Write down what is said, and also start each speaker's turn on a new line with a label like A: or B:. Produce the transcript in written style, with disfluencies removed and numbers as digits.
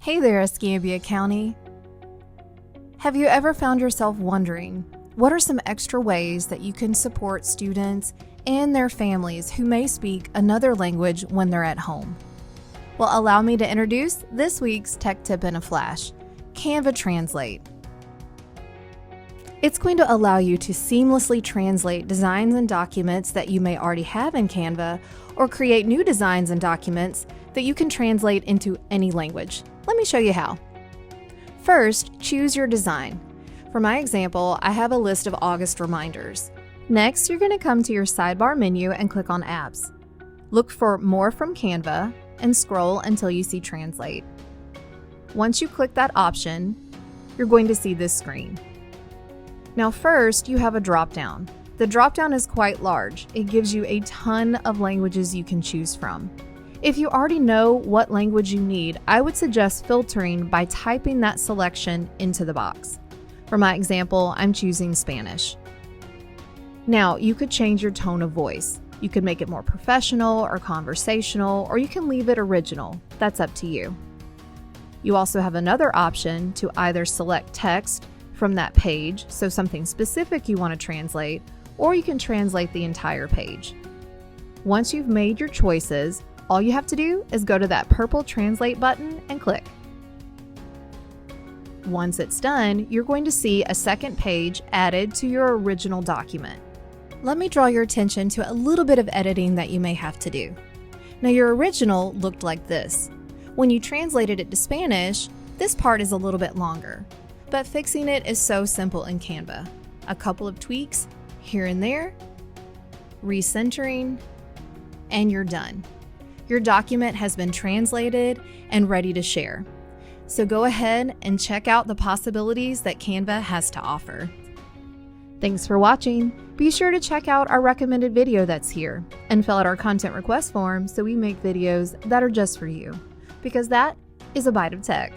A: Hey there, Escambia County. Have you ever found yourself wondering, what are some extra ways that you can support students and their families who may speak another language when they're at home? Well, allow me to introduce this week's Tech Tip in a Flash, Canva Translate. It's going to allow you to seamlessly translate designs and documents that you may already have in Canva, or create new designs and documents that you can translate into any language. Let me show you how. First, choose your design. For my example, I have a list of August reminders. Next, you're going to come to your sidebar menu and click on Apps. Look for More from Canva and scroll until you see Translate. Once you click that option, you're going to see this screen. Now first, you have a drop-down. The drop-down is quite large. It gives you a ton of languages you can choose from. If you already know what language you need, I would suggest filtering by typing that selection into the box. For my example, I'm choosing Spanish. Now, you could change your tone of voice. You could make it more professional or conversational, or you can leave it original. That's up to you. You also have another option to either select text from that page, so something specific you want to translate, or you can translate the entire page. Once you've made your choices, all you have to do is go to that purple Translate button and click. Once it's done, you're going to see a second page added to your original document. Let me draw your attention to a little bit of editing that you may have to do. Now, your original looked like this. When you translated it to Spanish, this part is a little bit longer, but fixing it is so simple in Canva. A couple of tweaks here and there, recentering, and you're done. Your document has been translated and ready to share. So go ahead and check out the possibilities that Canva has to offer. Thanks for watching. Be sure to check out our recommended video that's here and fill out our content request form so we make videos that are just for you, because that is a bite of tech.